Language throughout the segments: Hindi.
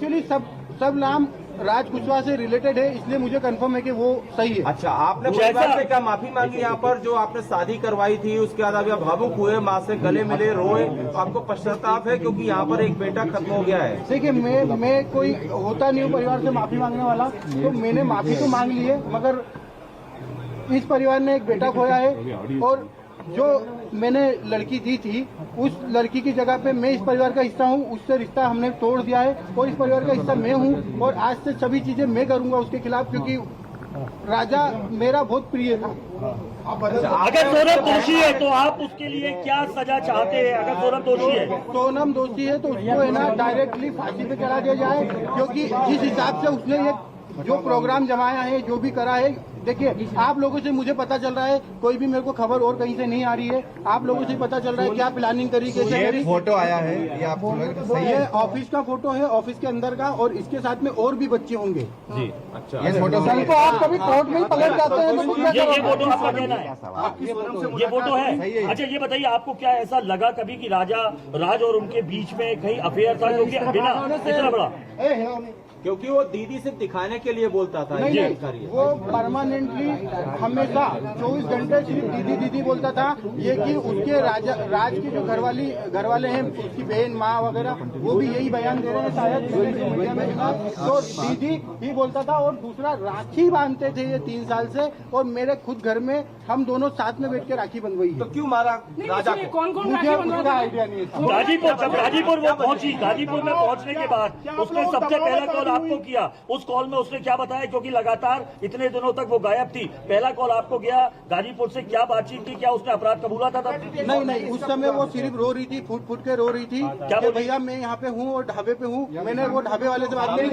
एक्चुअली सब नाम राज कुशवाहा से रिलेटेड है, इसलिए मुझे कंफर्म है कि वो सही है। अच्छा, आपने परिवार से क्या माफी मांगी यहाँ पर जो आपने शादी करवाई थी, उसके बाद अभी आप भावुक हुए, माँ से गले मिले, रोए, तो आपको पश्चाताप है क्योंकि यहाँ पर एक बेटा खत्म हो गया है? देखिए, मैं कोई होता नहीं हूँ परिवार से माफी मांगने वाला, तो मैंने माफी तो मांग ली है, मगर इस परिवार ने एक बेटा खोया है और जो मैंने लड़की दी थी उस लड़की की जगह पे मैं इस परिवार का हिस्सा हूँ, उससे रिश्ता हमने तोड़ दिया है और इस परिवार का हिस्सा मैं हूँ और आज से सभी चीजें मैं करूंगा उसके खिलाफ, क्योंकि राजा मेरा बहुत प्रिय था। अगर सोनम दोषी है तो आप उसके लिए क्या सजा चाहते हैं? अगर सोनम दोषी है, सोनम दोषी है तो उसको है ना डायरेक्टली फांसी पे चढ़ा दिया जाए, क्योंकि जिस हिसाब से उसने ये जो प्रोग्राम जमाया है, जो भी करा है, देखिए आप लोगों से मुझे पता चल रहा है, कोई भी मेरे को खबर और कहीं से नहीं आ रही है, आप लोगों से पता चल रहा है क्या प्लानिंग करी, कैसे करी। फोटो आया है ये आपको सही ये है? ऑफिस का फोटो है, ऑफिस के अंदर का, और इसके साथ में और भी बच्चे होंगे जी। अच्छा, ये फोटो तो आप कभी कोर्ट में ही पलट जाते हैं तो क्या ये करोगे? फोटो आपका कहना है, ये फोटो है। अच्छा, ये बताइए आपको क्या ऐसा लगा कभी कि राज और उनके बीच में कहीं अफेयर था, क्योंकि बिना इतना बड़ा, क्योंकि वो दीदी सिर्फ दिखाने के लिए बोलता था? नहीं, वो परमानेंटली हमेशा 24 घंटे सिर्फ दीदी दीदी बोलता था। ये कि उसके राज की जो घर वाले हैं, उसकी बहन माँ वगैरह, वो भी यही बयान दे रहे हैं शायद मीडिया में, तो दीदी ही बोलता था। और दूसरा, राखी बांधते थे ये 3 साल से, और मेरे खुद घर में हम दोनों साथ में बैठ के राखी बंधवाई है। तो क्यों मारा राजा को? कौन मुझे उसका आइडिया नहीं है। गाजीपुर वो पहुंची, गाजीपुर में पहुंचने के बाद उसने सबसे पहला कॉल आपको किया। उस कॉल में उसने क्या बताया, क्योंकि लगातार इतने दिनों तक वो गायब थी, पहला कॉल आपको गया, गाजीपुर से क्या बातचीत की, क्या उसने अपराध कबूला था तब? नहीं, उस समय वो सिर्फ रो रही थी, फूट के रो रही थी कि भैया मैं यहाँ पे हूँ और ढाबे पे हूँ। मैंने वो ढाबे वाले से बात करी,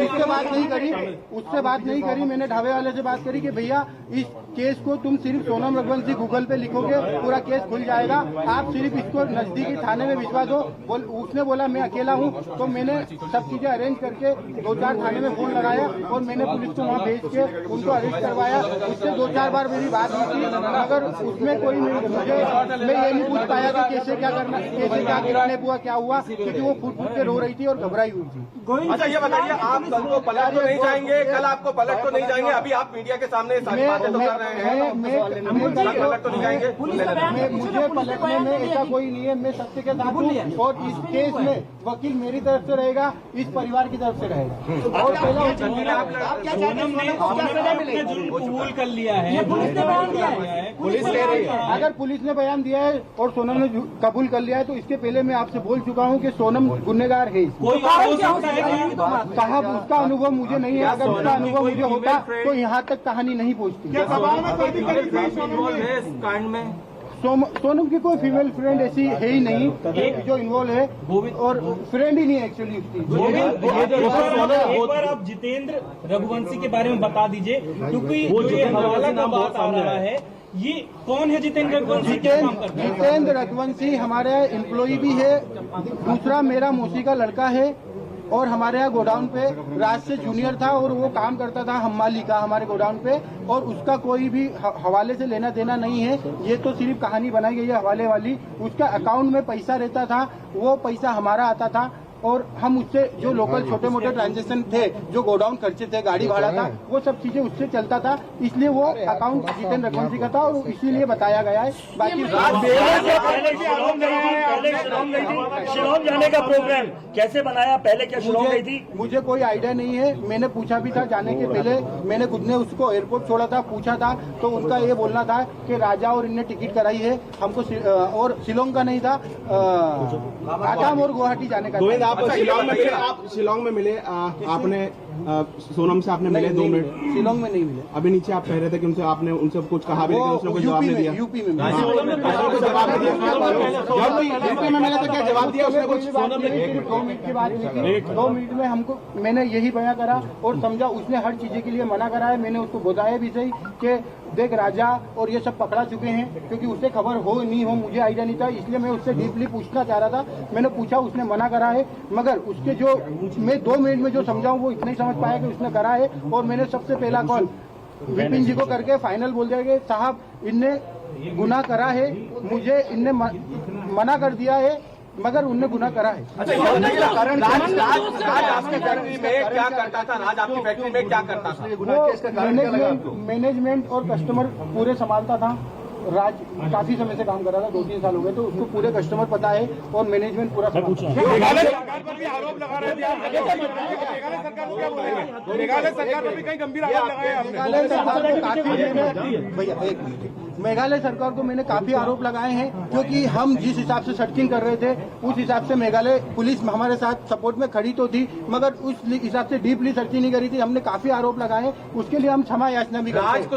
उससे बात नहीं करी, मैंने ढाबे वाले से बात करी कि भैया इस केस को तुम सिर्फ सोनम रघुवंशी गूगल पे लिखोगे, पूरा केस खुल जाएगा, आप सिर्फ इसको नजदीकी थाने में भिजवा दो। उसने बोला मैं अकेला हूँ, तो मैंने सब चीजें अरेंज करके 2-4 थाने में फोन लगाया और मैंने पुलिस को वहाँ भेज के उनको अरेस्ट करवाया। उससे 2-4 बार मेरी बात हुई थी, मगर उसमें कोई मैं ये नहीं पूछ पाया कि कैसे क्या करना, कैसे क्या किडनैप हुआ, क्या हुआ, क्योंकि वो फूट के रो रही थी और घबराई हुई थी। अच्छा, ये बताइए, आप कल तो पलट तो नहीं जाएंगे? कल आपको पलट तो नहीं जाएंगे? अभी आप मीडिया के सामने सारी बातें तो कर रहे हैं, पलट तो नहीं जाएंगे? मुझे पलटने में ऐसा कोई नहीं है, मैं सत्य के साथ हूँ और इस केस में वकील मेरी तरफ से रहेगा, इस परिवार की तरफ से रहेगा। और पहला कबूल कर लिया है, पुलिस ने बयान दिया है, पुलिस ले रही है। अगर पुलिस ने बयान दिया है और सोनम ने कबूल कर लिया है, तो इसके पहले मैं आपसे बोल चुका हूँ कि सोनम गुनहगार है। साहब, उसका अनुभव मुझे नहीं है, अगर उसका अनुभव मुझे होता तो यहाँ तक कहानी नहीं पहुँचती। कांड में सोनम की कोई फीमेल फ्रेंड ऐसी है ही नहीं जो इन्वॉल्व है, और फ्रेंड ही नहीं है एक्चुअली उसकी। एक बार आप जितेंद्र रघुवंशी के बारे में बता दीजिए, क्योंकि वो जो हवाला का बात आ रहा है, ये कौन है जितेंद्र रघुवंशी? जितेंद्र रघुवंशी हमारे एम्प्लॉय भी है, दूसरा मेरा मौसी का लड़का है, और हमारे यहाँ गोडाउन पे राज से जूनियर था और वो काम करता था हम्माली का हमारे गोडाउन पे, और उसका कोई भी हवाले से लेना देना नहीं है। ये तो सिर्फ कहानी बनाई गई है हवाले वाली। उसका अकाउंट में पैसा रहता था, वो पैसा हमारा आता था, और हम उससे जो लोकल छोटे मोटे ट्रांजेक्शन थे, जो गोडाउन खर्चे थे, गाड़ी भाड़ा था, वो सब चीजें उससे चलता था, इसलिए वो अकाउंट जितेंद्र रघुवंशी का था और इसीलिए बताया गया है। बाकी शिलोंग जाने का प्रोग्राम कैसे बनाया, पहले क्या शिलोंग गई थी? मुझे कोई आइडिया नहीं है, मैंने पूछा भी था जाने के पहले, मैंने खुद ने उसको एयरपोर्ट छोड़ा था, पूछा था, तो उनका ये बोलना था कि राजा और इनने टिकट कराई है हमको, और शिलोंग का नहीं था, आसाम और गुवाहाटी जाने का। आप शिलोंग में मिले, आपने सोनम से आपने मिले 2 मिनट? शिलोंग में नहीं मिले। अभी नीचे आप कह रहे थे कि उनसे आपने उनसे कुछ कहा भी, लेकिन उसने कोई जवाब नहीं दिया। यूपी में जवाब यूपी में मिले तो क्या जवाब दिया उसने कुछ? 2 मिनट की बात हुई थी, 2 मिनट में हमको, मैंने यही बयां करा और समझा, उसने हर चीजें के लिए मना करा है। मैंने उसको बताया भी सही कि देख राजा और ये सब पकड़ा चुके हैं, क्योंकि उससे खबर हो नहीं हो मुझे आइडिया नहीं था, इसलिए मैं उससे डीपली पूछना चाह रहा था। मैंने पूछा, उसने मना करा है, मगर उसके जो मैं 2 मिनट में जो समझाऊं वो इतना ही समझ पाया कि उसने करा है। और मैंने सबसे पहला कॉल विपिन जी को करके फाइनल बोल दिया कि साहब इनने गुनाह करा है, मुझे इनने मना कर दिया है मगर उनने गुनाह करा है। राज आपकी फैक्ट्री में क्या करता था? राज आपकी फैक्ट्री में क्या करता था? मैनेजमेंट और कस्टमर पूरे संभालता था। राज काफी समय से काम कर रहा था, 2-3 साल हो गए, तो उसको पूरे कस्टमर पता है और मैनेजमेंट पूरा मेघालय सरकार पर भी आरोप लगा रहे थे। मेघालय सरकार को क्या बोलेंगे? मेघालय सरकार पर भी कई गंभीर आरोप लगाए आपने। मेघालय सरकार को मेघालय सरकार को मैंने काफी आरोप लगाए हैं, क्योंकि हम जिस हिसाब से सर्चिंग कर रहे थे उस हिसाब से मेघालय पुलिस हमारे साथ सपोर्ट में खड़ी तो थी, मगर उस हिसाब से डीपली सर्चिंग नहीं करी थी। हमने काफी आरोप लगाए, उसके लिए हम क्षमा याचना भी करते हैं।